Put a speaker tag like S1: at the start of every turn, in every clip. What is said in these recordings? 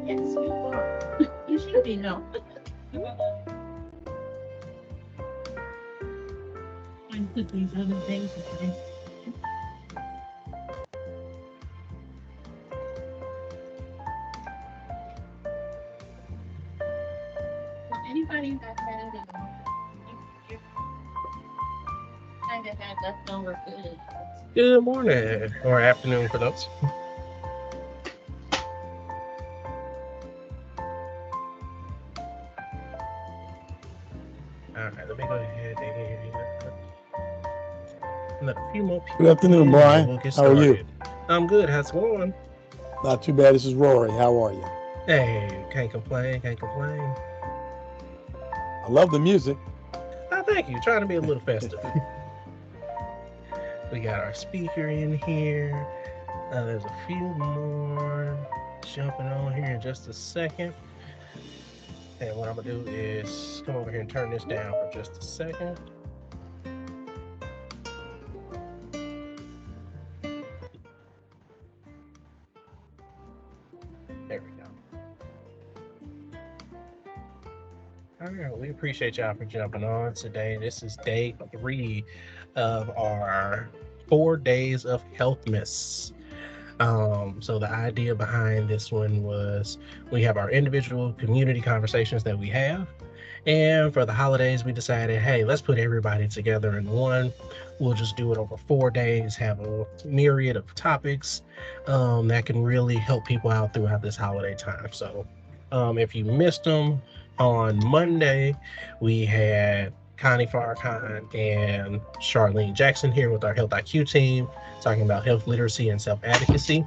S1: Yes, you are. You should be no. And put these other things away. Well, anybody that had kind of had leftover food.
S2: Good morning or afternoon for those. All right, let me go ahead and let a few more
S3: Good
S2: people
S3: afternoon,
S2: in, and then
S3: Brian.
S2: we'll get
S3: How are you?
S2: started. I'm good. How's it going?
S3: Not too bad. This is Rory. How are you?
S2: Hey, can't complain. Can't complain.
S3: I love the music.
S2: Oh, thank you. Trying to be a little festive. We got our speaker in here. There's a few more jumping on here in just a second. And what I'm gonna do is come over here and turn this down for just a second. There we go. All right, we appreciate y'all for jumping on today. This is day 3 of our 4 days of health miss. So the idea behind this one was we have our individual community conversations that we have. And for the holidays, we decided, hey, let's put everybody together in one. We'll just do it over 4 days, have a myriad of topics that can really help people out throughout this holiday time. So if you missed them on Monday, we had Connie Farrakhan and Charlene Jackson here with our Health IQ team talking about health literacy and self advocacy.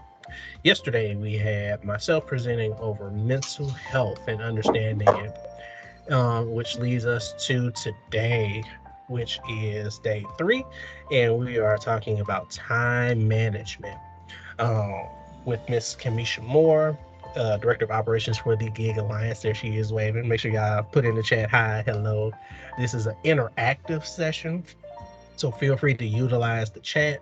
S2: Yesterday, we had myself presenting over mental health and understanding it, which leads us to today, which is day 3, and we are talking about time management um, with Miss Kamesha Moore, Director of Operations for the Gig Alliance. There she is waving. Make sure y'all put in the chat, hi, hello. This is an interactive session, so feel free to utilize the chat.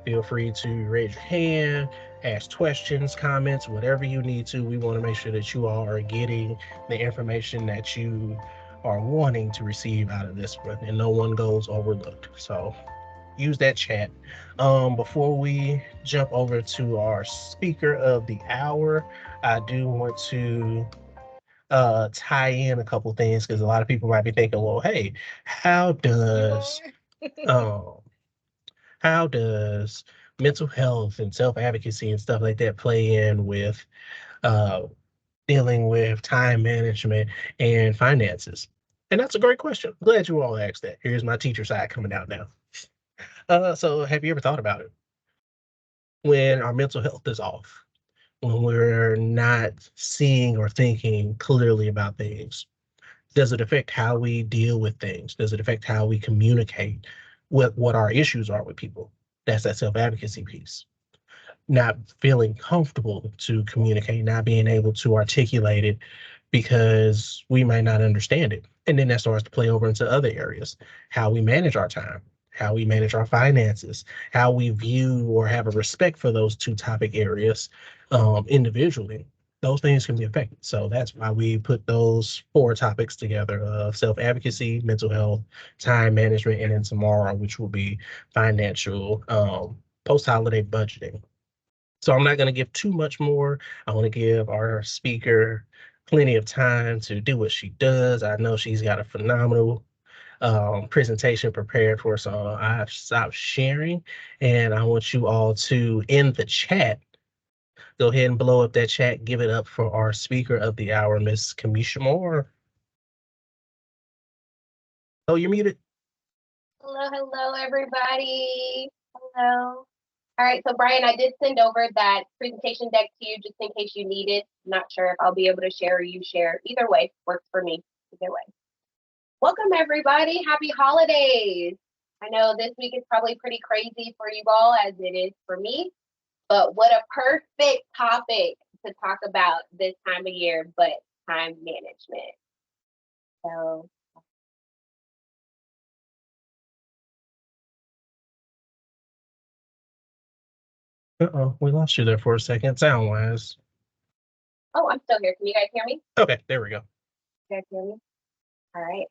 S2: Feel free to raise your hand, ask questions, comments, whatever you need to. We want to make sure that you all are getting the information that you are wanting to receive out of this one, and no one goes overlooked. So use that chat. Before we jump over to our speaker of the hour, I do want to tie in a couple things because a lot of people might be thinking, well, hey, how does um how does mental health and self-advocacy and stuff like that play in with uh, dealing with time management and finances? And that's a great question. Glad you all asked that. Here's my teacher side coming out now. So have you ever thought about it? When our mental health is off, when we're not seeing or thinking clearly about things, does it affect how we deal with things? Does it affect how we communicate what our issues are with people? That's that self advocacy piece. Not feeling comfortable to communicate, not being able to articulate it because we might not understand it. And then that starts to play over into other areas, how we manage our time, how we manage our finances, how we view or have a respect for those two topic areas individually. Those things can be affected. So that's why we put those 4 topics together of self advocacy, mental health, time management, and then tomorrow, which will be financial post holiday budgeting. So I'm not going to give too much more. I want to give our speaker plenty of time to do what she does. I know she's got a phenomenal presentation prepared for, so I've stopped sharing, and I want you all to, in the chat, go ahead and blow up that chat. Give it up for our speaker of the hour, Miss Kamesha Moore. Oh, you're muted.
S4: Hello, hello, everybody. Hello. All right, so Brian, I did send over that presentation deck to you just in case you need it. I'm not sure if I'll be able to share or you share. Either way, works for me. Either way. Welcome, everybody. Happy holidays. I know this week is probably pretty crazy for you all as it is for me, but what a perfect topic to talk about this time of year, but time management. So
S2: Uh-oh, we lost you there for a second, sound wise.
S4: Oh, I'm still here. Can you guys hear me?
S2: Okay, there we go.
S4: You guys hear me? All right.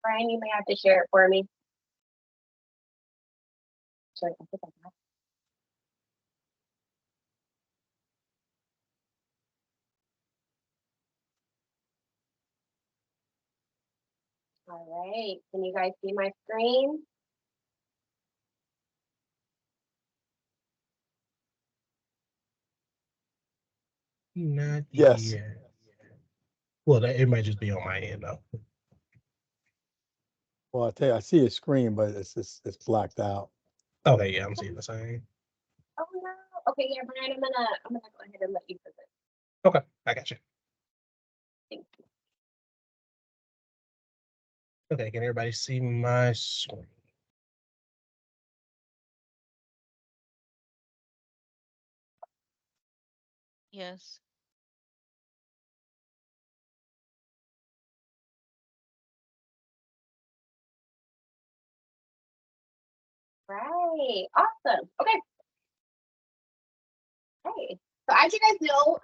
S4: Brian, you may have to share it for me. Sure, I think I got it. All right. Can you guys see my screen?
S2: Not
S3: Yes.
S2: yet. Well, it might just be on my end though.
S3: Well, I tell you, I see a screen, but it's blacked out.
S2: Okay, yeah, I'm seeing the same.
S4: Oh no. Okay, yeah, Brian, I'm gonna go ahead and let you visit.
S2: Okay, I got you.
S4: Thank you.
S2: Okay, can everybody see my screen?
S1: Yes.
S4: Right. Awesome. Okay. Hey. So as you guys know,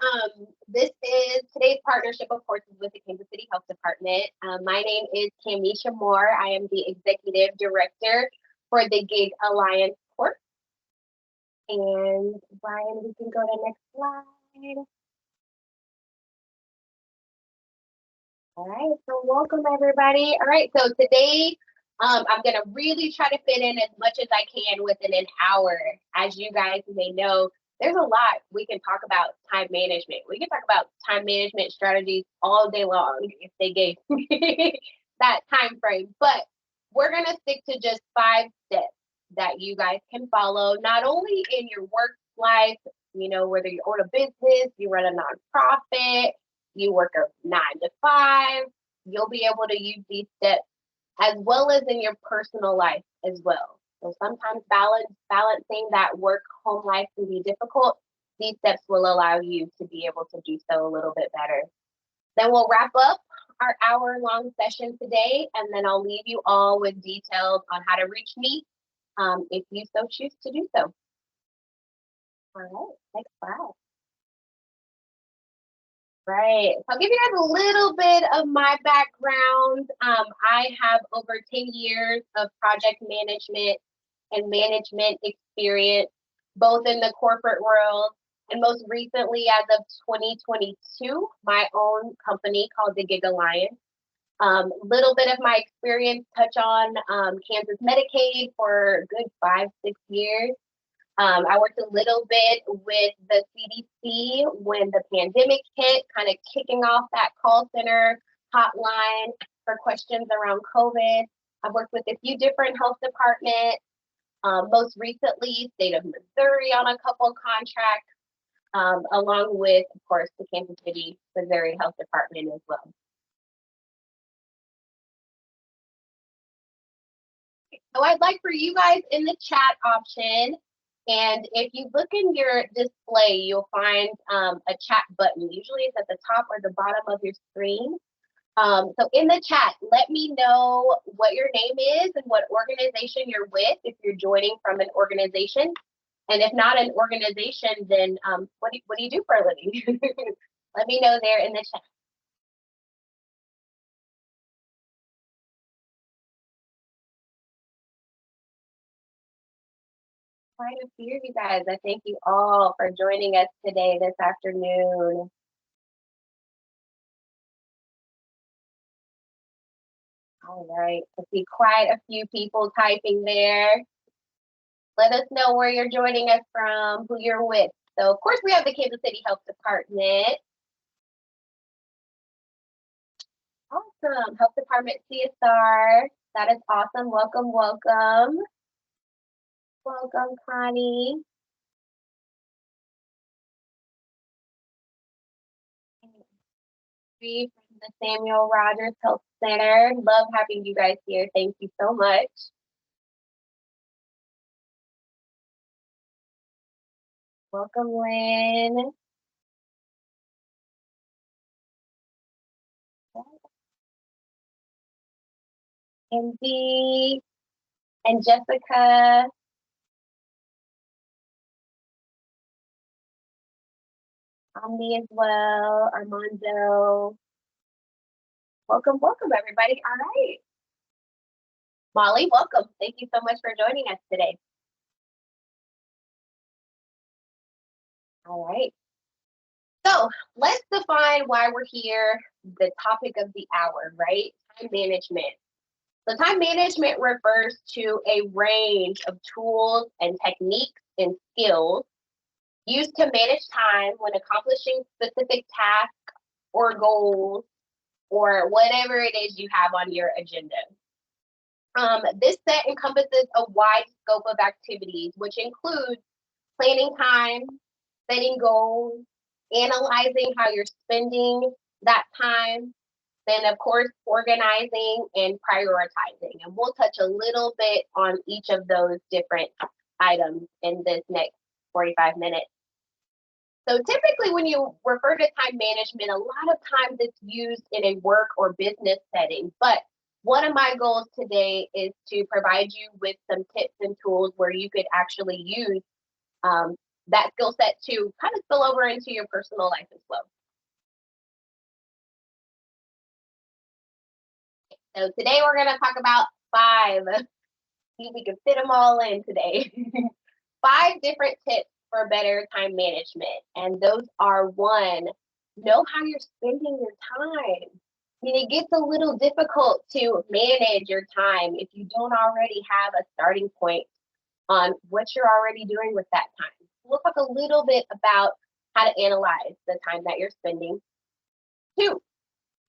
S4: this is today's partnership, of course, is with the Kansas City Health Department. My name is Kamesha Moore. I am the executive director for the Gig Alliance Corp. And Brian, we can go to next slide. All right, so welcome everybody. All right, so today I'm gonna really try to fit in as much as I can within an hour. As you guys may know, there's a lot we can talk about time management. We can talk about time management strategies all day long if they gave that time frame. But we're gonna stick to just 5 steps that you guys can follow, not only in your work life, whether you own a business, you run a nonprofit, you work a 9 to 5, you'll be able to use these steps as well as in your personal life as well. So sometimes balancing that work home life can be difficult. These steps will allow you to be able to do so a little bit better. Then we'll wrap up our hour-long session today, and then I'll leave you all with details on how to reach me if you so choose to do so. All right, next slide. Right. So I'll give you guys a little bit of my background. I have over 10 years of project management and management experience, both in the corporate world and most recently, as of 2022, my own company called the Gig Alliance. Little bit of my experience touch on Kansas Medicaid for a good 5, 6 years. I worked a little bit with the CDC when the pandemic hit, kind of kicking off that call center hotline for questions around COVID. I've worked with a few different health departments, most recently, state of Missouri on a couple contracts, along with, of course, the Kansas City, Missouri Health Department as well. So I'd like for you guys in the chat option, and if you look in your display, you'll find a chat button. Usually it's at the top or the bottom of your screen. So in the chat, let me know what your name is and what organization you're with if you're joining from an organization. And if not an organization, then what do you do for a living? Let me know there in the chat. Quite a few of you guys. I thank you all for joining us today, this afternoon. All right, I see quite a few people typing there. Let us know where you're joining us from, who you're with. So, of course, we have the Kansas City Health Department. Awesome. Health Department CSR. That is awesome. Welcome, welcome. Welcome, Connie. From the Samuel Rogers Health Center. Love having you guys here. Thank you so much. Welcome, Lynn. And Dee and Jessica. Omni as well, Armando. Welcome, welcome, everybody. All right. Molly, welcome. Thank you so much for joining us today. All right. So let's define why we're here, the topic of the hour, right? Time management. So time management refers to a range of tools and techniques and skills used to manage time when accomplishing specific tasks or goals or whatever it is you have on your agenda. This set encompasses a wide scope of activities, which includes planning time, setting goals, analyzing how you're spending that time, then of course, organizing and prioritizing. And we'll touch a little bit on each of those different items in this next 45 minutes. So typically when you refer to time management, a lot of times it's used in a work or business setting. But one of my goals today is to provide you with some tips and tools where you could actually use that skill set to kind of spill over into your personal life as well. So today we're going to talk about 5. See if we can fit them all in today. 5 different tips for better time management. And those are: 1, know how you're spending your time. I mean, it gets a little difficult to manage your time if you don't already have a starting point on what you're already doing with that time. We'll talk a little bit about how to analyze the time that you're spending. 2,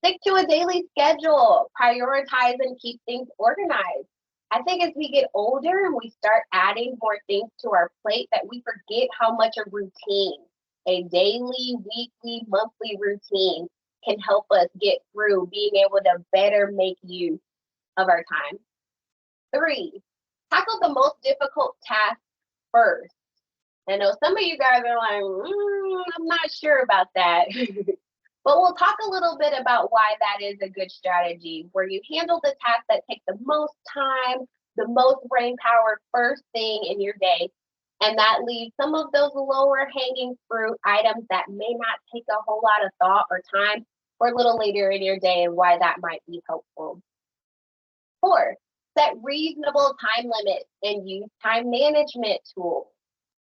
S4: stick to a daily schedule, prioritize and keep things organized. I think as we get older and we start adding more things to our plate, that we forget how much a routine, a daily, weekly, monthly routine can help us get through being able to better make use of our time. 3, tackle the most difficult tasks first. I know some of you guys are like, I'm not sure about that. But we'll talk a little bit about why that is a good strategy, where you handle the tasks that take the most time, the most brain power first thing in your day. And that leaves some of those lower hanging fruit items that may not take a whole lot of thought or time for a little later in your day, and why that might be helpful. 4, set reasonable time limits and use time management tools.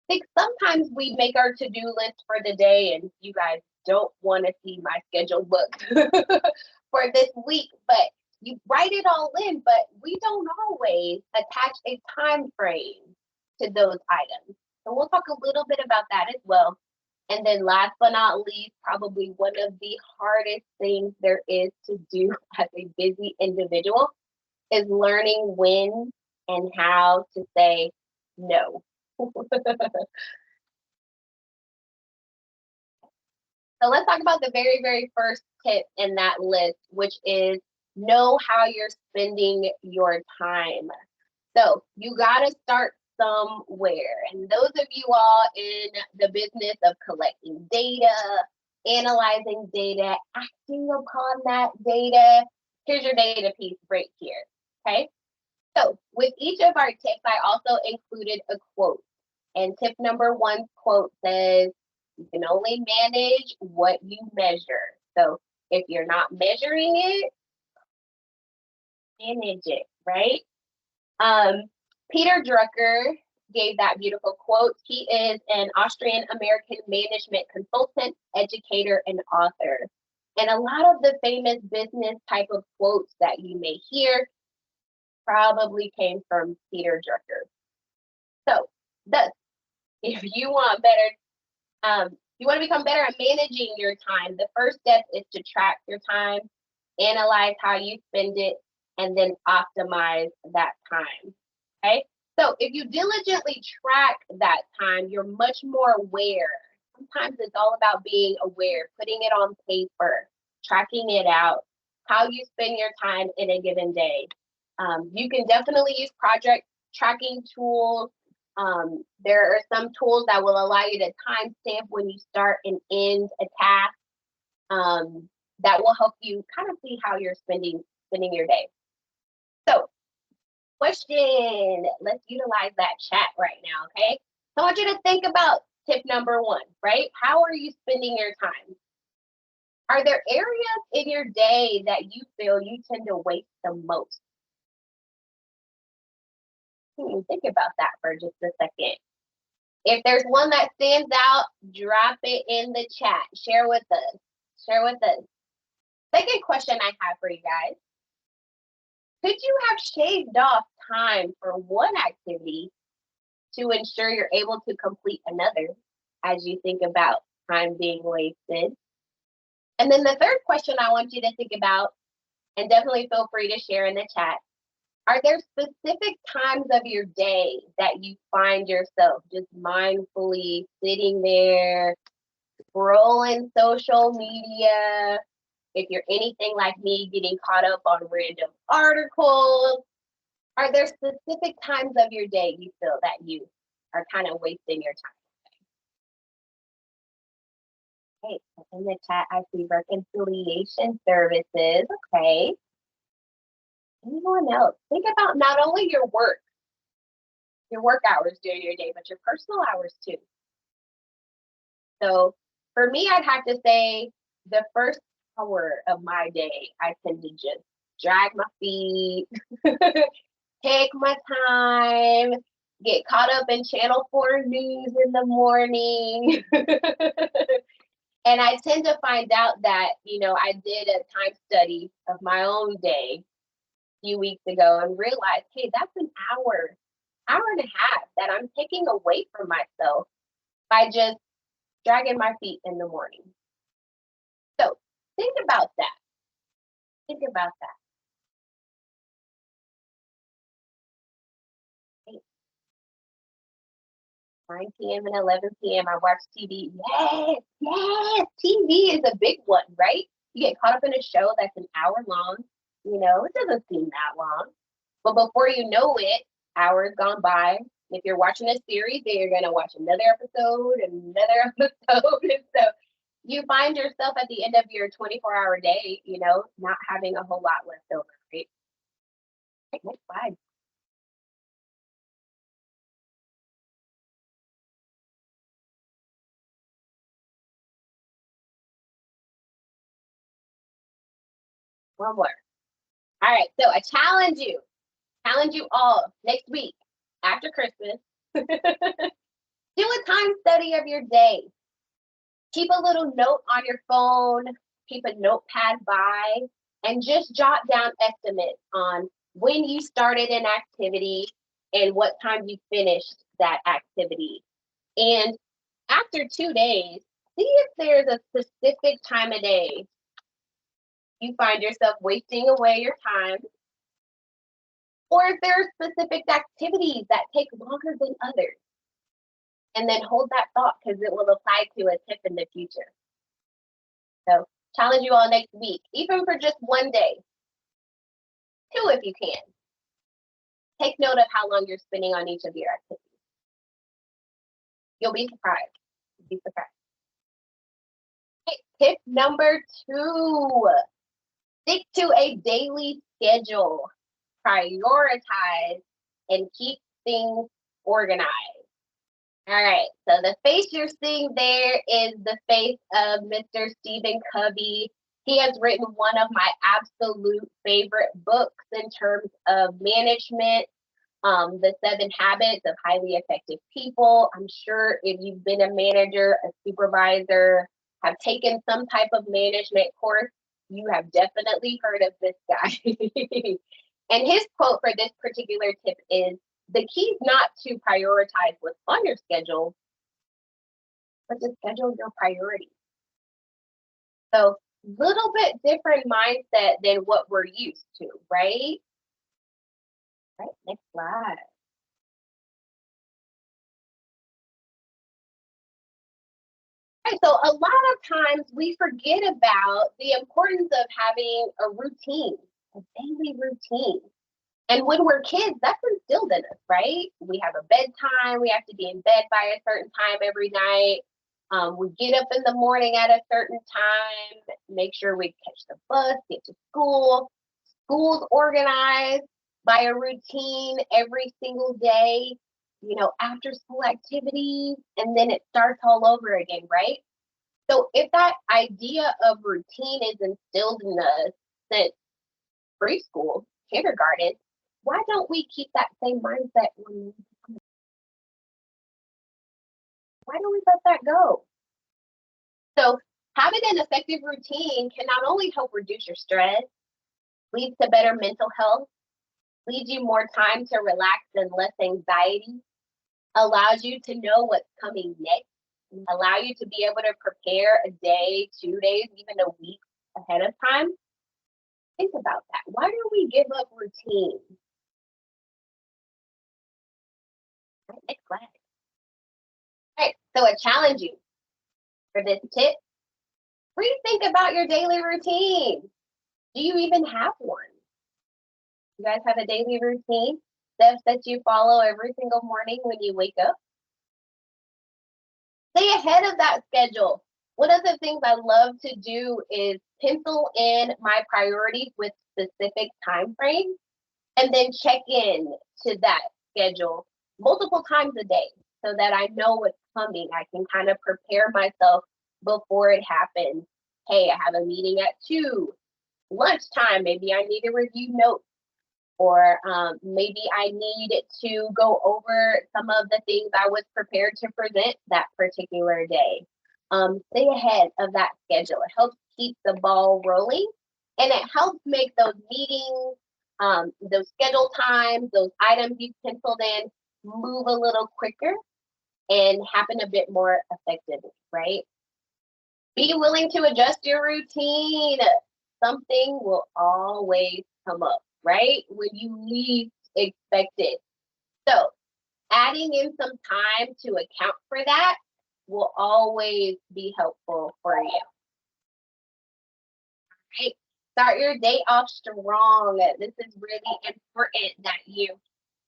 S4: I think sometimes we make our to-do list for the day, and you guys don't want to see my schedule booked for this week, but you write it all in, but we don't always attach a time frame to those items. So we'll talk a little bit about that as well. And then last but not least, probably one of the hardest things there is to do as a busy individual is learning when and how to say no. So let's talk about the very, very first tip in that list, which is know how you're spending your time. So you got to start somewhere. And those of you all in the business of collecting data, analyzing data, acting upon that data, here's your data piece right here. Okay. So with each of our tips, I also included a quote. And tip number 1 quote says, you can only manage what you measure. So if you're not measuring it, manage it, right? Peter Drucker gave that beautiful quote. He is an Austrian-American management consultant, educator, and author. And a lot of the famous business type of quotes that you may hear probably came from Peter Drucker. So thus, if you want better, you want to become better at managing your time, the first step is to track your time, analyze how you spend it, and then optimize that time. Okay? So if you diligently track that time, you're much more aware. Sometimes it's all about being aware, putting it on paper, tracking it out, how you spend your time in a given day. You can definitely use project tracking tools. There are some tools that will allow you to timestamp when you start and end a task. That will help you kind of see how you're spending your day. So, question, let's utilize that chat right now, okay? So I want you to think about tip number 1, right? How are you spending your time? Are there areas in your day that you feel you tend to waste the most? Think about that for just a second. If there's one that stands out, drop it in the chat. Share with us. Share with us. Second question I have for you guys. Could you have shaved off time for one activity to ensure you're able to complete another as you think about time being wasted? And then the third question I want you to think about, and definitely feel free to share in the chat, are there specific times of your day that you find yourself just mindfully sitting there, scrolling social media? If you're anything like me, getting caught up on random articles, are there specific times of your day you feel that you are kind of wasting your time? Okay, in the chat, I see reconciliation services. Okay. Anyone else? Think about not only your work hours during your day, but your personal hours too. So for me, I'd have to say the first hour of my day, I tend to just drag my feet, take my time, get caught up in Channel 4 news in the morning. And I tend to find out that, I did a time study of my own day a few weeks ago and realized, hey, that's an hour and a half that I'm taking away from myself by just dragging my feet in the morning. So think about that. Think about that. 9 p.m. and 11 p.m. I watch TV. Yes, TV is a big one, right? You get caught up in a show that's an hour long. It doesn't seem that long. But before you know it, hours gone by. If you're watching a series, then you're going to watch another episode and another episode. And so you find yourself at the end of your 24-hour day, not having a whole lot left over, right? Okay, next slide. One more. All right, so I challenge you all next week after Christmas. Do a time study of your day. Keep a little note on your phone, keep a notepad by, and just jot down estimates on when you started an activity and what time you finished that activity. And after 2 days, see if there's a specific time of day you find yourself wasting away your time, or if there are specific activities that take longer than others. And then hold that thought because it will apply to a tip in the future. So challenge you all next week, even for just 1 day. 2 if you can. Take note of how long you're spending on each of your activities. You'll be surprised. You'll be surprised. Okay, tip number 2. Stick to a daily schedule. Prioritize and keep things organized. All right, so the face you're seeing there is the face of Mr. Stephen Covey. He has written one of my absolute favorite books in terms of management, The 7 Habits of Highly Effective People. I'm sure if you've been a manager, a supervisor, have taken some type of management course, you have definitely heard of this guy. And his quote for this particular tip is, the key is not to prioritize what's on your schedule, but to schedule your priorities. So little bit different mindset than what we're used to, right? Right, next slide. Right, so a lot of times we forget about the importance of having a routine, a daily routine. And when we're kids, that's instilled in us, right? We have a bedtime. We have to be in bed by a certain time every night. We get up in the morning at a certain time, make sure we catch the bus, get to school. School's organized by a routine every single day, after school activities, and then it starts all over again, right? So if that idea of routine is instilled in us since preschool, kindergarten, why don't we keep that same mindset why don't we let that go? So having an effective routine can not only help reduce your stress, lead to better mental health, leads you more time to relax and less anxiety, allows you to know what's coming next, allow you to be able to prepare a day, 2 days, even a week ahead of time. Think about that. Why do we give up routine? Next slide. All right, so I challenge you for this tip. Rethink about your daily routine. Do you even have one? You guys have a daily routine, steps that you follow every single morning when you wake up? Stay ahead of that schedule. One of the things I love to do is pencil in my priorities with specific time frames and then check in to that schedule multiple times a day so that I know what's coming. I can kind of prepare myself before it happens. Hey, I have a meeting at 2, lunchtime, maybe I need to review notes, or maybe I need to go over some of the things I was prepared to present that particular day. Stay ahead of that schedule. It helps keep the ball rolling, and it helps make those meetings, those schedule times, those items you penciled in move a little quicker and happen a bit more effectively, right? Be willing to adjust your routine. Something will always come up, right? When you least expect it. So adding in some time to account for that will always be helpful for you. Right? Start your day off strong. This is really important that you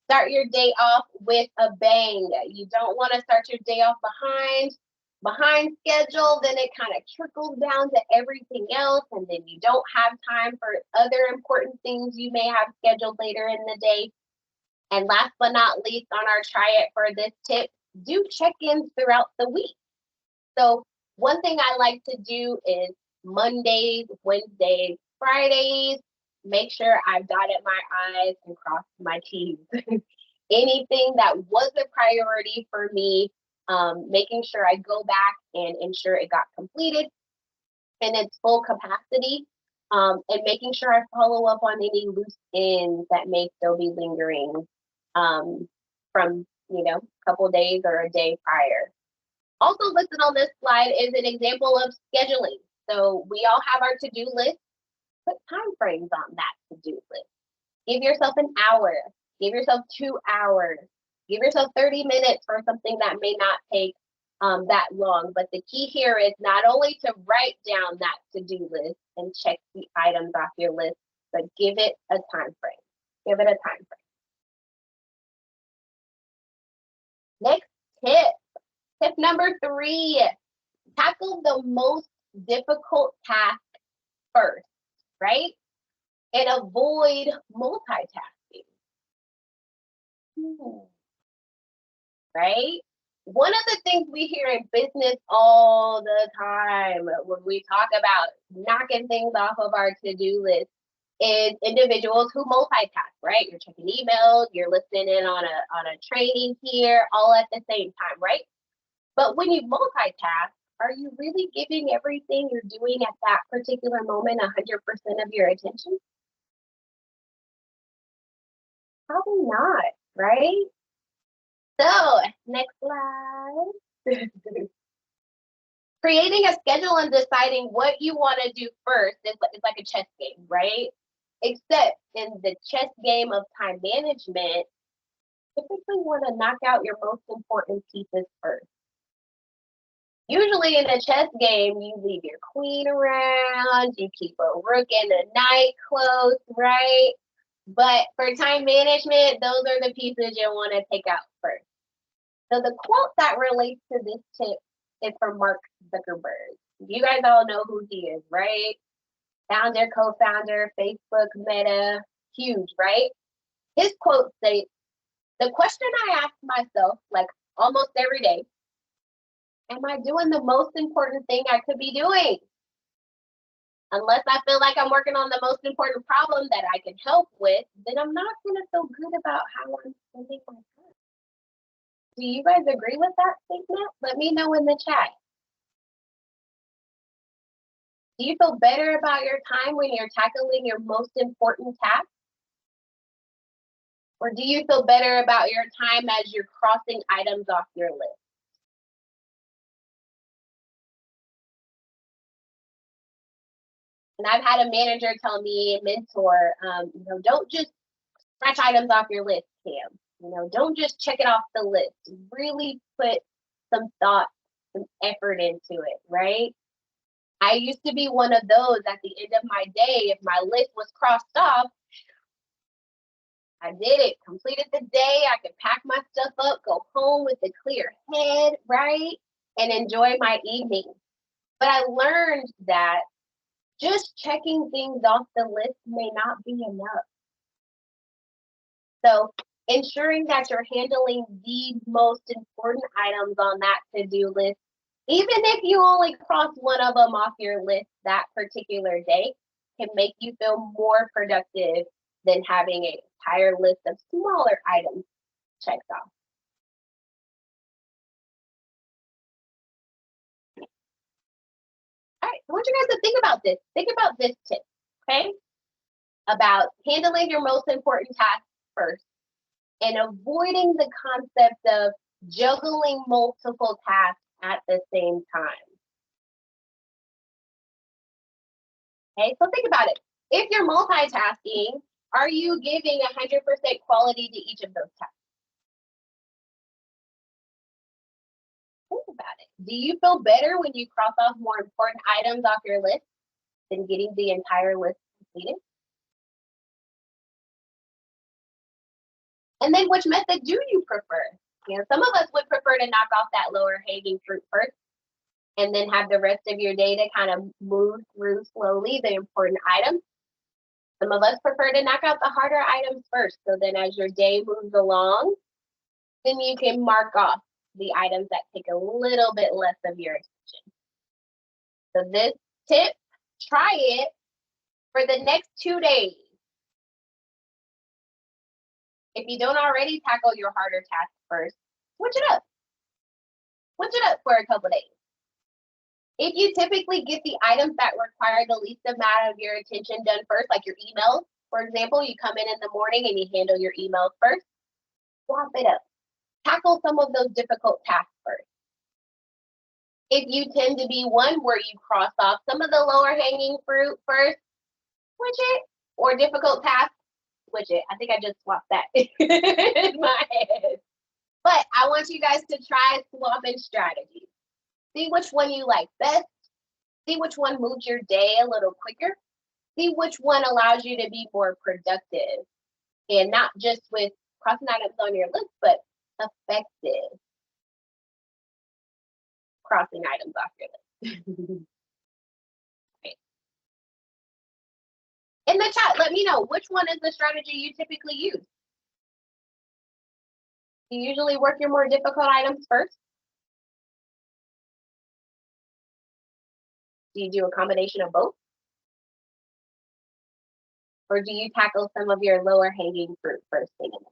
S4: start your day off with a bang. You don't want to start your day off behind schedule, then it kind of trickles down to everything else, and then you don't have time for other important things you may have scheduled later in the day. And last but not least, on our try it for this tip, do check-ins throughout the week. So one thing I like to do is Mondays, Wednesdays, Fridays, make sure I've dotted my I's and crossed my T's. Anything that was a priority for me, making sure I go back and ensure it got completed in its full capacity, and making sure I follow up on any loose ends that may still be lingering from, a couple days or a day prior. Also listed on this slide is an example of scheduling. So we all have our to-do list. Put time frames on that to-do list. Give yourself an hour. Give yourself 2 hours. Give yourself 30 minutes for something that may not take that long. But the key here is not only to write down that to-do list and check the items off your list, but give it a time frame. Give it a time frame. Next tip. Tip number 3, tackle the most difficult task first, right? And avoid multitasking. Right? One of the things we hear in business all the time when we talk about knocking things off of our to-do list is individuals who multitask, right? You're checking emails, you're listening in on a training here, all at the same time, right? But when you multitask, are you really giving everything you're doing at that particular moment 100% of your attention? Probably not, right? So, next slide. Creating a schedule and deciding what you want to do first is like a chess game, right? Except in the chess game of time management, typically want to knock out your most important pieces first. Usually in a chess game, you leave your queen around, you keep a rook and a knight close, right? But for time management, those are the pieces you want to take out first. So the quote that relates to this tip is from Mark Zuckerberg. You guys all know who he is, right? Founder, co-founder, Facebook, Meta, huge, right? His quote states, "The question I ask myself, like almost every day, am I doing the most important thing I could be doing? Unless I feel like I'm working on the most important problem that I can help with, then I'm not going to feel good about how I'm spending my time." Do you guys agree with that statement? Let me know in the chat. Do you feel better about your time when you're tackling your most important task? Or do you feel better about your time as you're crossing items off your list? And I've had a manager tell me, a mentor, don't just scratch items off your list, Cam. Don't just check it off the list. Really put some thought, some effort into it, right? I used to be one of those at the end of my day, if my list was crossed off, I did it, completed the day. I could pack my stuff up, go home with a clear head, right? And enjoy my evening. But I learned that just checking things off the list may not be enough. So ensuring that you're handling the most important items on that to-do list, even if you only cross one of them off your list that particular day, can make you feel more productive than having an entire list of smaller items checked off. All right, I want you guys to think about this. Think about this tip, okay? About handling your most important tasks first and avoiding the concept of juggling multiple tasks at the same time. Okay, so think about it. If you're multitasking, are you giving 100% quality to each of those tasks? Think about it. Do you feel better when you cross off more important items off your list than getting the entire list completed? And then which method do you prefer? Some of us would prefer to knock off that lower hanging fruit first and then have the rest of your day to kind of move through slowly the important items. Some of us prefer to knock out the harder items first. So then as your day moves along, then you can mark off the items that take a little bit less of your attention. So this tip, try it for the next 2 days. If you don't already tackle your harder tasks first, switch it up. Switch it up for a couple days. If you typically get the items that require the least amount of your attention done first, like your emails, for example, you come in the morning and you handle your emails first, swap it up. Tackle some of those difficult tasks first. If you tend to be one where you cross off some of the lower hanging fruit first, switch it. Or difficult tasks, switch it. I think I just swapped that in my head. But I want you guys to try swapping strategies. See which one you like best. See which one moves your day a little quicker. See which one allows you to be more productive. And not just with crossing items on your list, but effective crossing items off your list. Okay. In the chat, let me know which one is the strategy you typically use. Do you usually work your more difficult items first? Do you do a combination of both? Or do you tackle some of your lower hanging fruit first thing in the morning?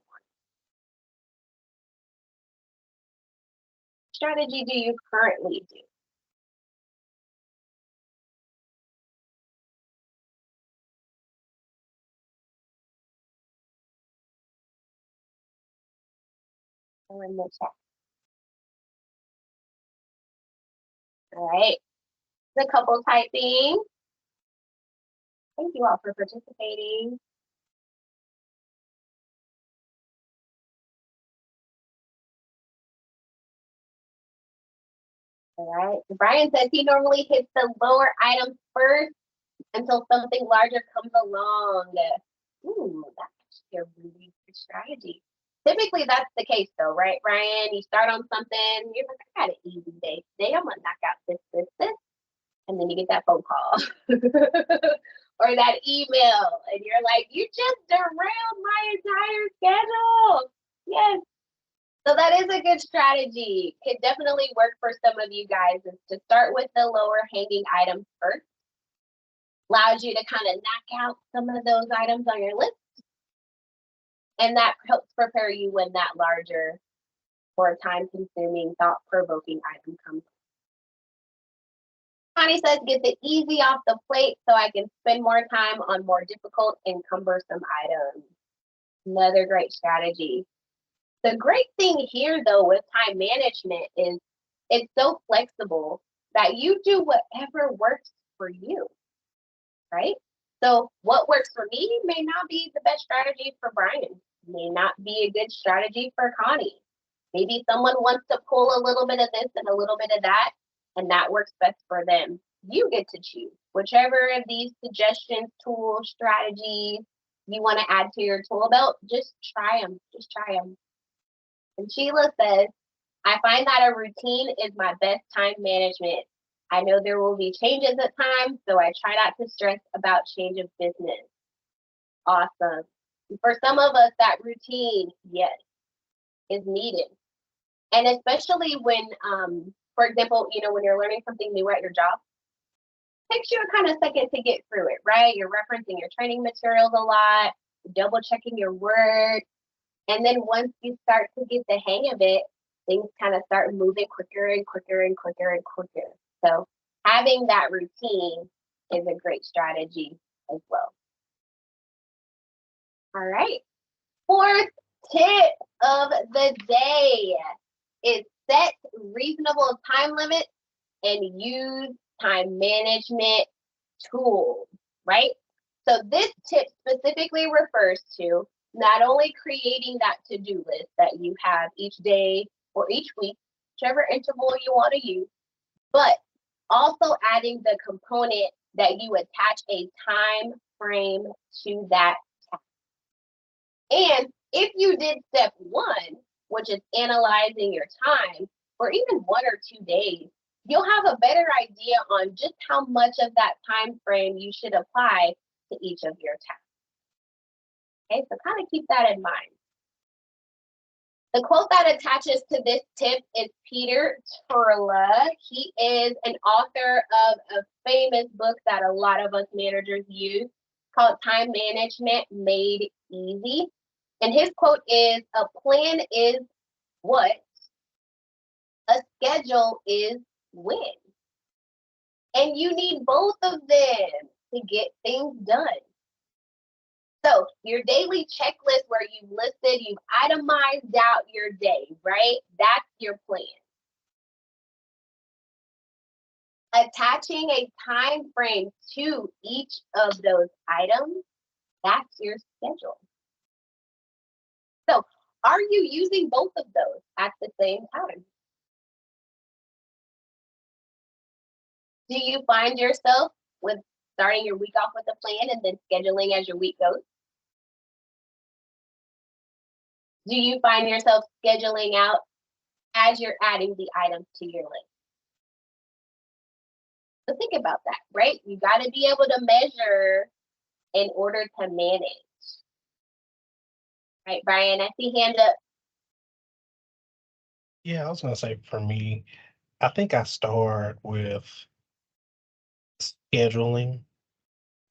S4: What strategy do you currently do? Go in the chat. All right. The couple typing. Thank you all for participating. All right. Brian says he normally hits the lower items first until something larger comes along. Ooh, that's actually a really good strategy. Typically, that's the case, though, right, Brian? You start on something, you're like, I got an easy day. Today, I'm going to knock out this, and then you get that phone call or that email, and you're like, you just derailed my entire schedule. Yes. So that is a good strategy. Could definitely work for some of you guys is to start with the lower hanging items first. Allows you to kind of knock out some of those items on your list. And that helps prepare you when that larger, more time consuming, thought provoking item comes. Connie says, get the easy off the plate so I can spend more time on more difficult and cumbersome items. Another great strategy. The great thing here, though, with time management is it's so flexible that you do whatever works for you, right? So what works for me may not be the best strategy for Brian, may not be a good strategy for Connie. Maybe someone wants to pull a little bit of this and a little bit of that, and that works best for them. You get to choose whichever of these suggestions, tools, strategies you want to add to your tool belt. Just try them. Just try them. And Sheila says, I find that a routine is my best time management. I know there will be changes at times, so I try not to stress about change of business. Awesome. For some of us, that routine, yes, is needed. And especially when, for example, when you're learning something new at your job, it takes you a kind of second to get through it, right? You're referencing your training materials a lot, double checking your words. And then once you start to get the hang of it, things kind of start moving quicker and quicker and quicker and quicker. So having that routine is a great strategy as well. All right. Fourth tip of the day is set reasonable time limits and use time management tools, right? So this tip specifically refers to not only creating that to-do list that you have each day or each week, whichever interval you want to use, but also adding the component that you attach a time frame to that task. And if you did step one, which is analyzing your time for even 1 or 2 days, you'll have a better idea on just how much of that time frame you should apply to each of your tasks. Okay, so kind of keep that in mind. The quote that attaches to this tip is Peter Turla. He is an author of a famous book that a lot of us managers use called Time Management Made Easy. And his quote is, a plan is what, a schedule is when. And you need both of them to get things done. So your daily checklist where you've itemized out your day, right? That's your plan. Attaching a time frame to each of those items, that's your schedule. So are you using both of those at the same time? Do you find yourself with starting your week off with a plan and then scheduling as your week goes? Do you find yourself scheduling out as you're adding the items to your list? So think about that, right? You got to be able to measure in order to manage. Right, Brian, I see hand up.
S2: Yeah, I was gonna say for me, I think I start with scheduling,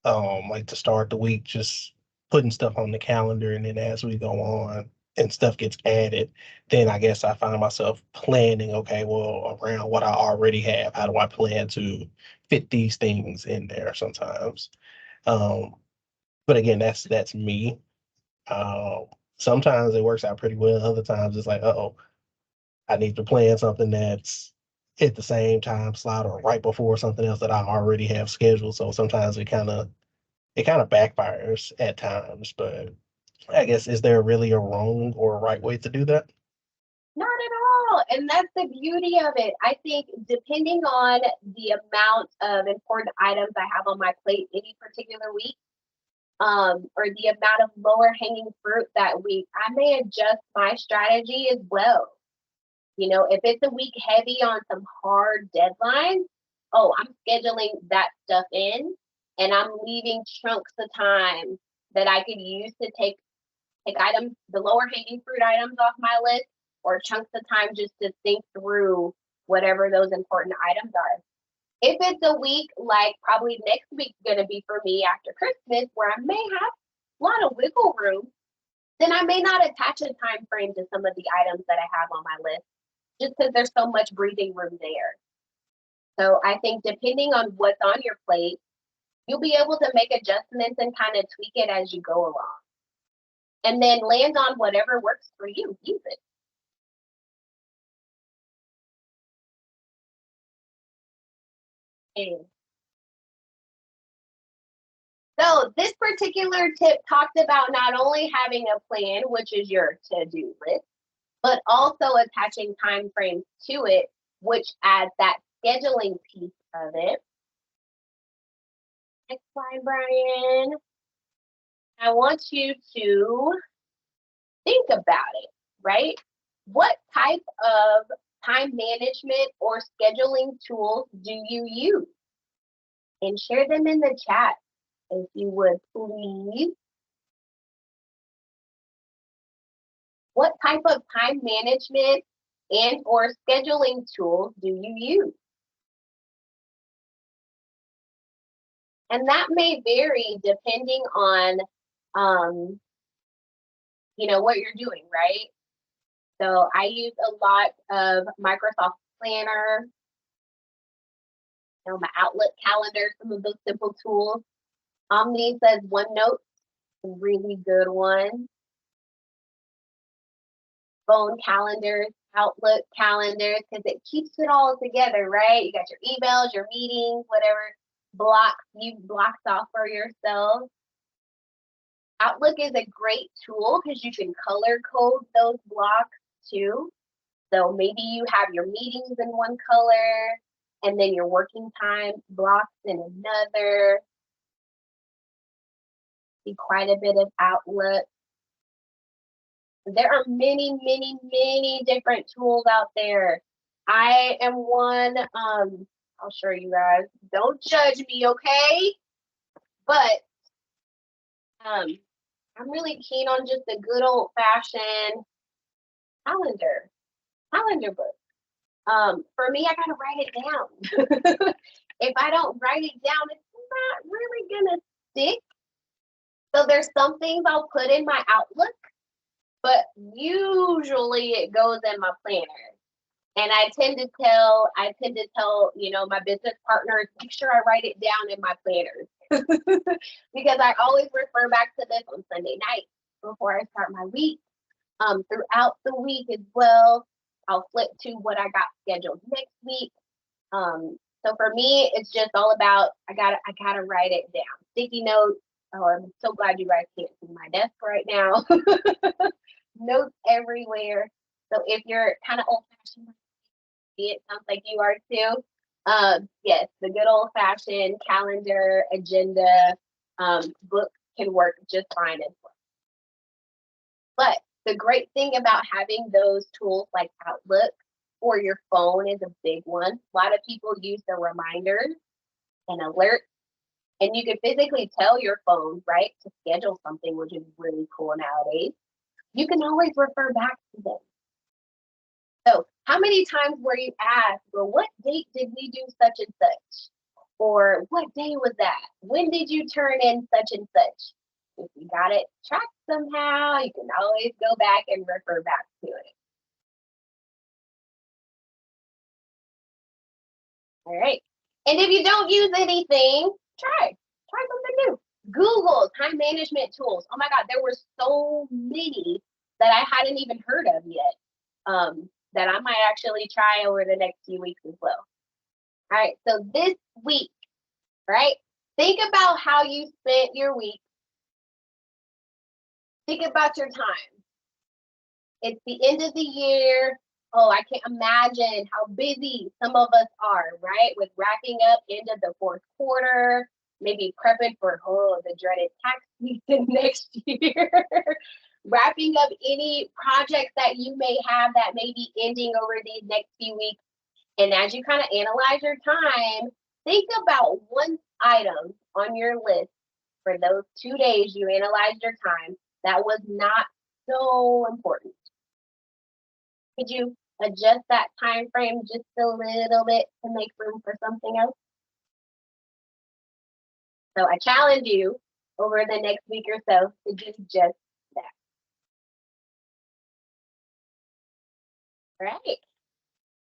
S2: like to start the week, just putting stuff on the calendar, and then as we go on and stuff gets added, then I guess I find myself planning, okay, well, around what I already have, how do I plan to fit these things in there sometimes? Um, but again, that's me. Um, Sometimes it works out pretty well. Other times it's like, oh, I need to plan something that's at the same time slot or right before something else that I already have scheduled. So sometimes it kind of backfires at times. But I guess, is there really a wrong or a right way to do that?
S4: Not at out. And that's the beauty of it. I think depending on the amount of important items I have on my plate any particular week, or the amount of lower hanging fruit that week, I may adjust my strategy as well. You know, if it's a week heavy on some hard deadlines, oh, I'm scheduling that stuff in and I'm leaving chunks of time that I could use to take items, the lower hanging fruit items off my list, or chunks of time just to think through whatever those important items are. If it's a week like probably next week's going to be for me after Christmas, where I may have a lot of wiggle room, then I may not attach a time frame to some of the items that I have on my list, just because there's so much breathing room there. So I think depending on what's on your plate, you'll be able to make adjustments and kind of tweak it as you go along. And then land on whatever works for you. Use it. And so this particular tip talked about not only having a plan, which is your to-do list, but also attaching time frames to it, which adds that scheduling piece of it. Next slide, Brian. I want you to think about it, right? What type of time management or scheduling tools do you use? And share them in the chat if you would, please. What type of time management and or scheduling tools do you use? And that may vary depending on, you know, what you're doing, right? So I use a lot of Microsoft Planner, you know, my Outlook calendar, some of those simple tools. Omni says OneNote, a really good one. Phone calendars, Outlook calendars, because it keeps it all together, right? You got your emails, your meetings, whatever blocks you blocked off for yourself. Outlook is a great tool because you can color code those blocks too. So maybe you have your meetings in one color and then your working time blocks in another. See quite a bit of Outlook. There are many, many, many different tools out there. I am one, I'll show you guys. Don't judge me, okay? But I'm really keen on just a good old fashioned calendar book. For me, I gotta write it down. If I don't write it down, it's not really gonna stick. So there's some things I'll put in my Outlook, but usually it goes in my planner. And I tend to tell, you know, my business partners, make sure I write it down in my planners. Because I always refer back to this on Sunday night before I start my week. Throughout the week as well, I'll flip to what I got scheduled next week. So for me, it's just all about, I gotta write it down. Sticky notes. Oh, I'm so glad you guys can't see my desk right now. Notes everywhere. So if you're kind of old-fashioned, it sounds like you are too. Yes, the good old-fashioned calendar, agenda, book can work just fine as well. But the great thing about having those tools like Outlook or your phone is a big one. A lot of people use the reminders and alerts, and you can physically tell your phone, right, to schedule something, which is really cool nowadays. You can always refer back to them. So how many times were you asked, well, what date did we do such and such? Or what day was that? When did you turn in such and such? If you got it tracked somehow, you can always go back and refer back to it. All right. And if you don't use anything, try something new. Google time management tools. Oh my God, there were so many that I hadn't even heard of yet. That I might actually try over the next few weeks as well. All right, so this week, right? Think about how you spent your week. Think about your time. It's the end of the year. Oh, I can't imagine how busy some of us are, right? With wrapping up end of the fourth quarter, maybe prepping for the dreaded tax season next year, wrapping up any projects that you may have that may be ending over these next few weeks. And as you kind of analyze your time, think about one item on your list for those 2 days you analyzed your time that was not so important. Could you adjust that time frame just a little bit to make room for something else? So I challenge you over the next week or so to do just that. Right.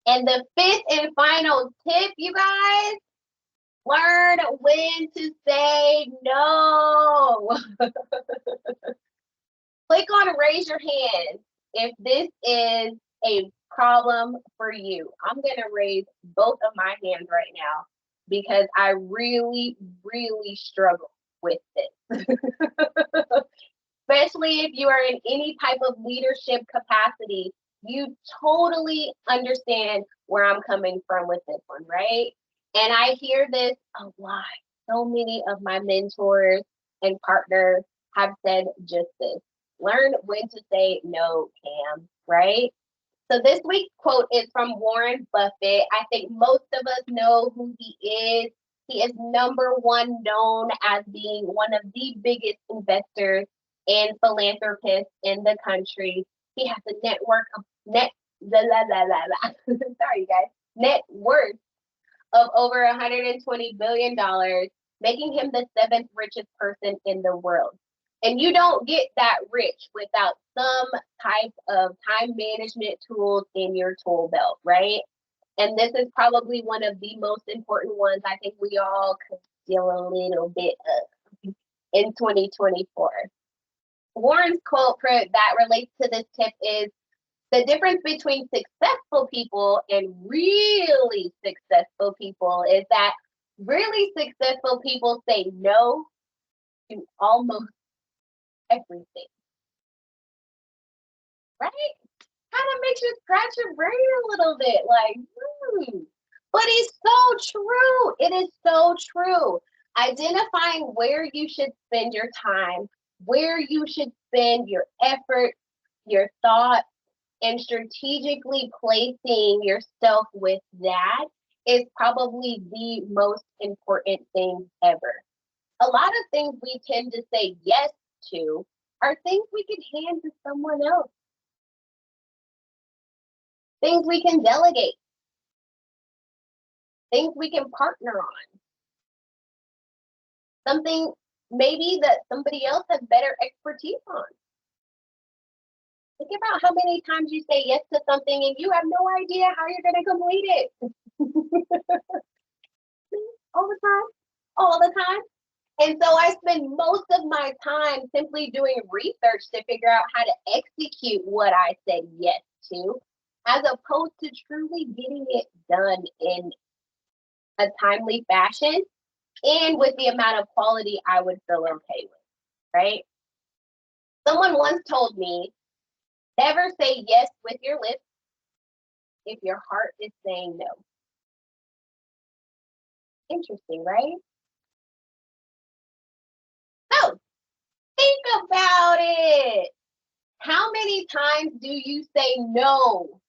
S4: And the fifth and final tip, you guys, learn when to say no. Click on raise your hand if this is a problem for you. I'm going to raise both of my hands right now because I really, really struggle with this. Especially if you are in any type of leadership capacity, you totally understand where I'm coming from with this one, right? And I hear this a lot. So many of my mentors and partners have said just this. Learn when to say no, Cam, right? So this week's quote is from Warren Buffett. I think most of us know who he is. He is number one known as being one of the biggest investors and philanthropists in the country. He has a network of sorry, you guys, net worth of over $120 billion, making him the seventh richest person in the world. And you don't get that rich without some type of time management tools in your tool belt, right? And this is probably one of the most important ones I think we all could steal a little bit of in 2024. Warren's quote that relates to this tip is, the difference between successful people and really successful people is that really successful people say no to almost everything. Right? Kind of makes you scratch your brain a little bit, like, But it's so true. It is so true. Identifying where you should spend your time, where you should spend your effort, your thoughts, and strategically placing yourself with that is probably the most important thing ever. A lot of things we tend to say yes to are things we can hand to someone else, things we can delegate, things we can partner on, something maybe that somebody else has better expertise on. Think about how many times you say yes to something and you have no idea how you're going to complete it. All the time, all the time. And so I spend most of my time simply doing research to figure out how to execute what I said yes to, as opposed to truly getting it done in a timely fashion and with the amount of quality I would feel okay with, right? Someone once told me, never say yes with your lips if your heart is saying no. Interesting, right? So think about it. How many times do you say no,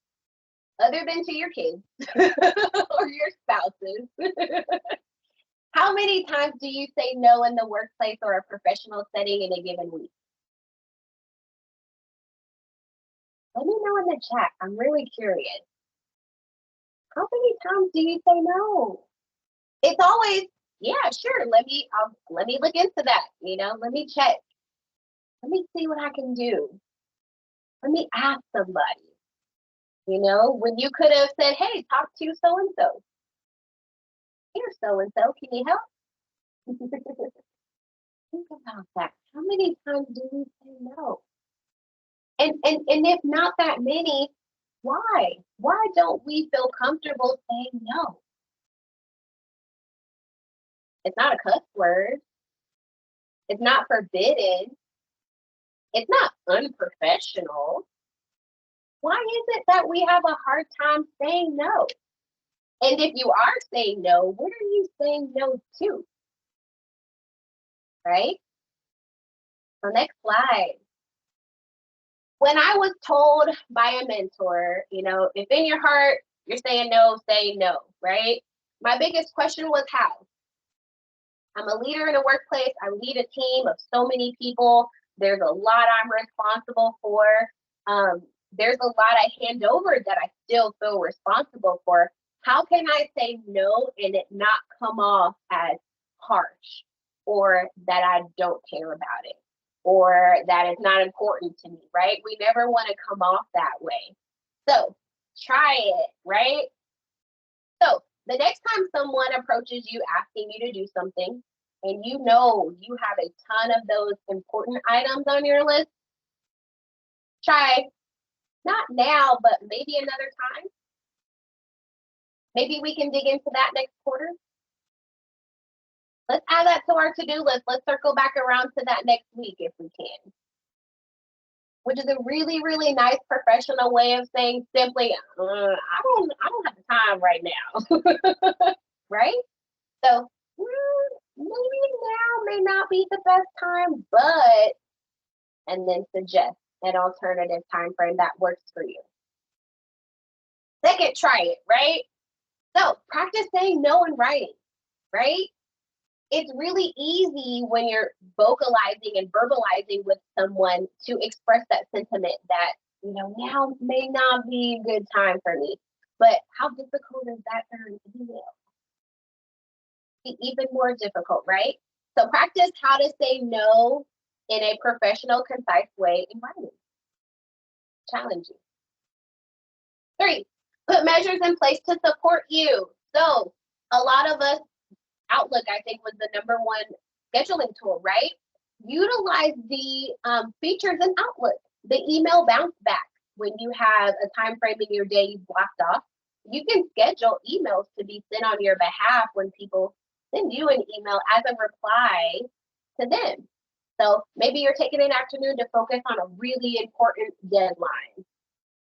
S4: other than to your kids or your spouses? How many times do you say no in the workplace or a professional setting in a given week? Let me know in the chat. I'm really curious. How many times do you say no? It's always, yeah, sure. Let me look into that. Let me check. Let me see what I can do. Let me ask somebody. When you could have said, hey, talk to so and so. Here, so and so, can you help? Think about that. How many times do we say no? And if not that many, why? Why don't we feel comfortable saying no? It's not a cuss word. It's not forbidden. It's not unprofessional. why is it that we have a hard time saying no? And if you are saying no, what are you saying no to? Right? So next slide. When I was told by a mentor, if in your heart you're saying no, say no, right? My biggest question was how? I'm a leader in a workplace. I lead a team of so many people. There's a lot I'm responsible for. There's a lot I hand over that I still feel responsible for. How can I say no and it not come off as harsh or that I don't care about it or that it's not important to me, right? We never want to come off that way. So try it, right? So the next time someone approaches you asking you to do something and you know you have a ton of those important items on your list, try not now, but maybe another time. Maybe we can dig into that next quarter. Let's add that to our to-do list. Let's circle back around to that next week if we can. Which is a really, really nice professional way of saying simply, I don't have the time right now. Right? So maybe now may not be the best time, but, and then suggest an alternative time frame that works for you. Second, try it, right? So practice saying no in writing, right? It's really easy when you're vocalizing and verbalizing with someone to express that sentiment that, now may not be a good time for me. But how difficult is that for an email? Even more difficult, right? So practice how to say no in a professional, concise way in writing. Challenging. 3, put measures in place to support you. So a lot of us, Outlook, I think, was the #1 scheduling tool, right? Utilize the features in Outlook. The email bounce back when you have a time frame in your day you blocked off. You can schedule emails to be sent on your behalf when people send you an email as a reply to them. So maybe you're taking an afternoon to focus on a really important deadline.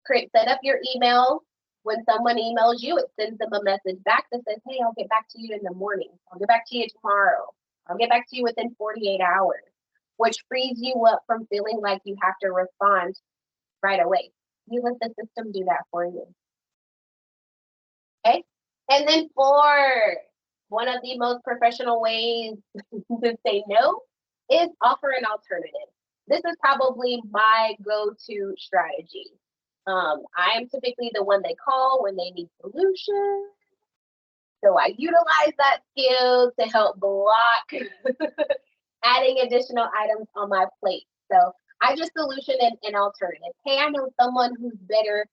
S4: Set up your email. When someone emails you, it sends them a message back that says, hey, I'll get back to you in the morning. I'll get back to you tomorrow. I'll get back to you within 48 hours, which frees you up from feeling like you have to respond right away. You let the system do that for you. Okay? And then 4, one of the most professional ways to say no is offer an alternative. This is probably my go-to strategy. I am typically the one they call when they need solutions. So I utilize that skill to help block adding additional items on my plate. So I just solution an alternative. Hey, I know someone who's better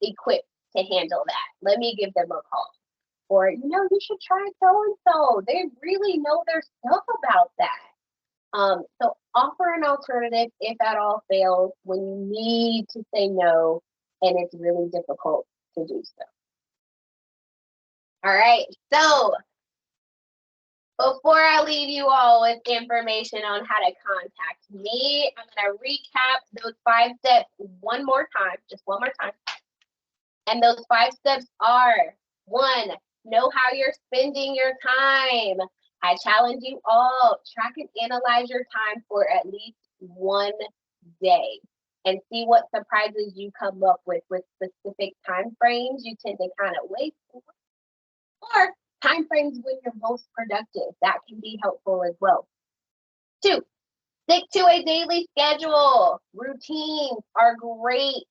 S4: equipped to handle that. Let me give them a call. Or, you should try so-and-so. They really know their stuff about that. So offer an alternative if at all fails when you need to say no and it's really difficult to do so. All right, so before I leave you all with information on how to contact me, I'm going to recap those 5 steps one more time, just one more time. And those 5 steps are: 1, know how you're spending your time. I challenge you all, track and analyze your time for at least 1 day and see what surprises you come up with specific time frames you tend to kind of waste, or time frames when you're most productive. That can be helpful as well. 2, stick to a daily schedule. Routines are great.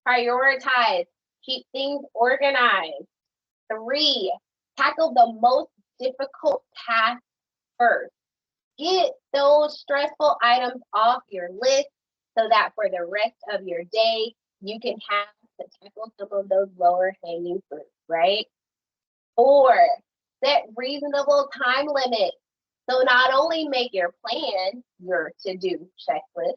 S4: Prioritize. Keep things organized. 3, tackle the most difficult tasks first. Get those stressful items off your list so that for the rest of your day, you can have to tackle some of those lower hanging fruits, right? 4, set reasonable time limits. So not only make your plan your to-do checklist,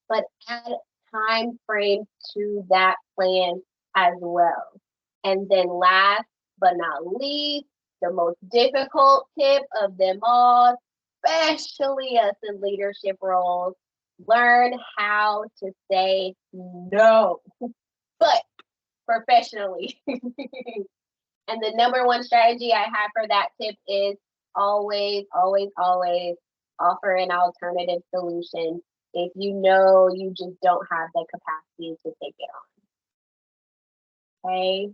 S4: but add time frames to that plan as well. And then last but not least, the most difficult tip of them all, especially us in leadership roles, learn how to say no. but professionally. And the number one strategy I have for that tip is always, always, always offer an alternative solution if you know you just don't have the capacity to take it on. Okay.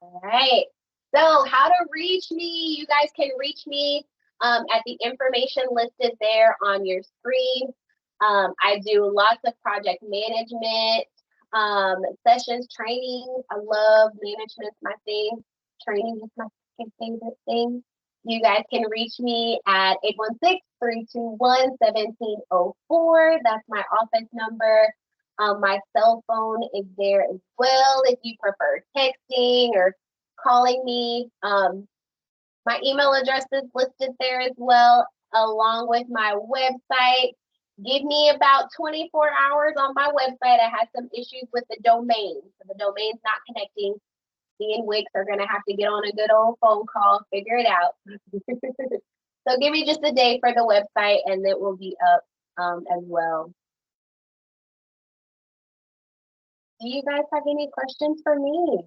S4: All right. So, how to reach me? You guys can reach me at the information listed there on your screen. I do lots of project management sessions, trainings. I love management's my thing. Training is my second favorite thing. You guys can reach me at 816-321-1704. That's my office number. My cell phone is there as well if you prefer texting or calling me. My email address is listed there as well, along with my website. Give me about 24 hours on my website. I had some issues with the domain. So the domain's not connecting. Me and Wix are going to have to get on a good old phone call, figure it out. So give me just a day for the website and it will be up as well. Do you guys have any questions for me?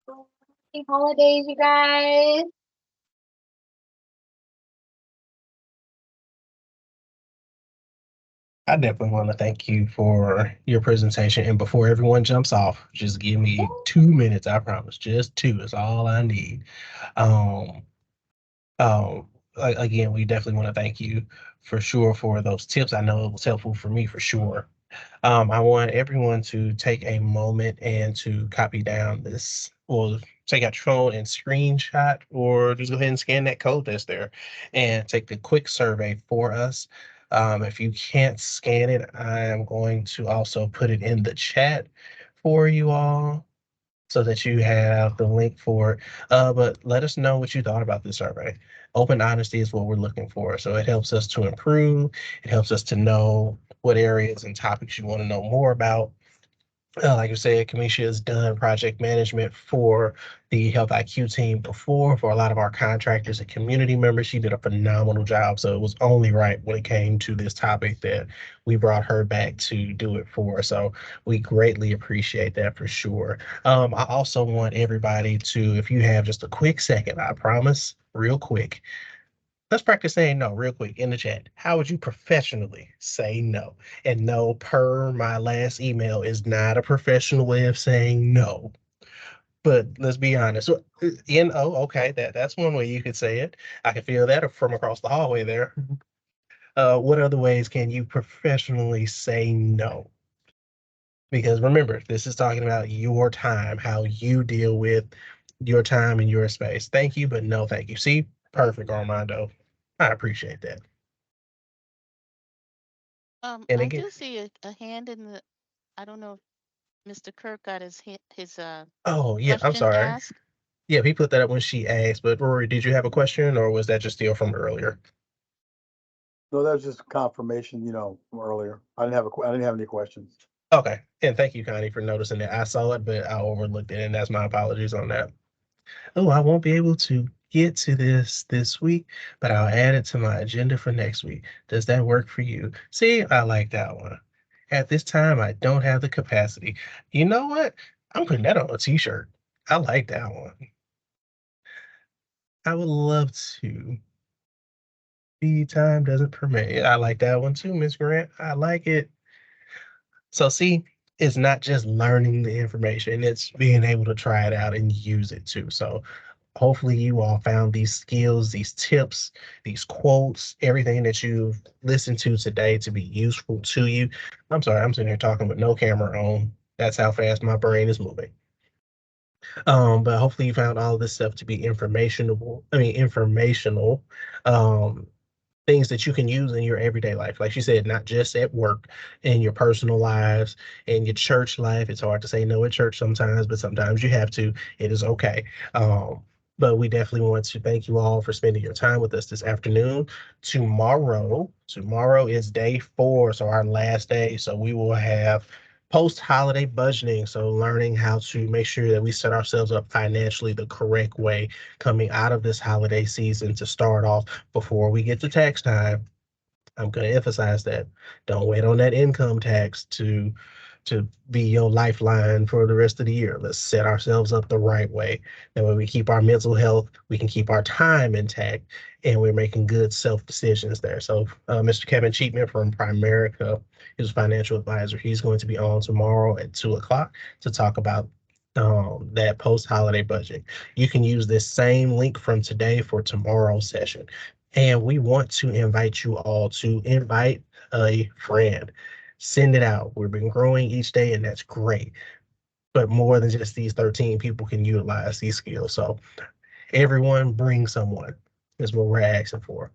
S4: Happy holidays, you guys.
S2: I definitely want to thank you for your presentation. And before everyone jumps off, just give me 2 minutes. I promise. Just two is all I need. Um, Again, we definitely want to thank you for sure for those tips. I know it was helpful for me for sure. I want everyone to take a moment and to copy down this, or take out your phone and screenshot, or just go ahead and scan that code that's there and take the quick survey for us. If you can't scan it, I am going to also put it in the chat for you all so that you have the link for it. But let us know what you thought about this survey. Open honesty is what we're looking for. So it helps us to improve. It helps us to know what areas and topics you want to know more about. Like I said, Kamesha has done project management for the Health IQ team before, for a lot of our contractors and community members. She did a phenomenal job. So it was only right when it came to this topic that we brought her back to do it for. So we greatly appreciate that for sure. I also want everybody to, if you have just a quick second, I promise, real quick, let's practice saying no real quick in the chat. How would you professionally say no? And no, per my last email, is not a professional way of saying no. But let's be honest. No, okay, that's one way you could say it. I can feel that from across the hallway there. What other ways can you professionally say no? Because remember, this is talking about your time, how you deal with your time and your space. Thank you, but no thank you. See, perfect, Armando. I appreciate that. And
S5: I
S2: again,
S5: do see a hand in the. I don't know if Mr. Kirk got his
S2: oh yeah, I'm
S5: question
S2: sorry.
S5: asked.
S2: Yeah, he put that up when she asked. But Rory, did you have a question, or was that just still from earlier?
S3: No, that was just confirmation, from earlier. I didn't have any questions.
S2: Okay, and thank you, Connie, for noticing that. I saw it, but I overlooked it, and that's my apologies on that. Oh, I won't be able to get to this week, but I'll add it to my agenda for next week. Does that work for you? See, I like that one. At this time, I don't have the capacity. You know what? I'm putting that on a t-shirt. I like that one. I would love to. The time doesn't permit. I like that one too, Miss Grant. I like it. So see, it's not just learning the information, it's being able to try it out and use it too. So hopefully you all found these skills, these tips, these quotes, everything that you've listened to today to be useful to you. I'm sorry, I'm sitting here talking with no camera on. That's how fast my brain is moving. But hopefully you found all this stuff to be informational. Um, Things that you can use in your everyday life. Like she said, not just at work, in your personal lives, in your church life. It's hard to say no at church sometimes, but sometimes you have to. It is okay. But we definitely want to thank you all for spending your time with us this afternoon. Tomorrow is day 4, so our last day. So we will have post-holiday budgeting. So learning how to make sure that we set ourselves up financially the correct way coming out of this holiday season to start off before we get to tax time. I'm going to emphasize that. Don't wait on that income tax to be your lifeline for the rest of the year. Let's set ourselves up the right way. That way we keep our mental health, we can keep our time intact, and we're making good self decisions there. So Mr. Kevin Cheatman from Primerica is a financial advisor. He's going to be on tomorrow at 2 o'clock to talk about that post-holiday budget. You can use this same link from today for tomorrow's session. And we want to invite you all to invite a friend. Send it out. We've been growing each day, and that's great. But more than just these 13 people can utilize these skills. So everyone bring someone is what we're asking for.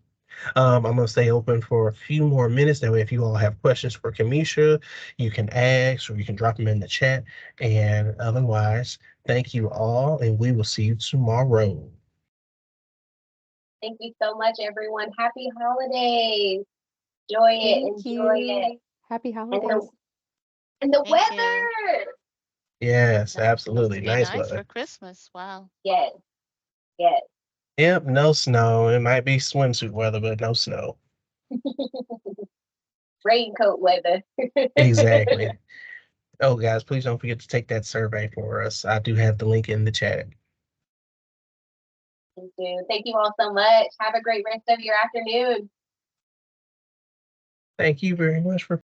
S2: I'm going to stay open for a few more minutes. That way, if you all have questions for Kamesha, you can ask or you can drop them in the chat. And otherwise, thank you all, and we will see you tomorrow.
S4: Thank you so much, everyone. Happy holidays. Enjoy it.
S6: Thank
S4: Enjoy
S6: you.
S4: it.
S6: Happy
S4: And
S6: holidays.
S4: the
S5: Thank
S4: weather.
S2: Yes,
S5: That's supposed
S2: absolutely.
S5: to be
S2: Nice
S5: nice
S2: weather.
S5: for Christmas. Wow.
S4: Yes. Yes.
S2: Yep, no snow. It might be swimsuit weather, but no snow.
S4: Raincoat weather.
S2: Exactly. Oh, guys, please don't forget to take that survey for us. I do have the link in the chat.
S4: Thank you. Thank you all so much. Have a great rest of your afternoon.
S2: Thank you very much for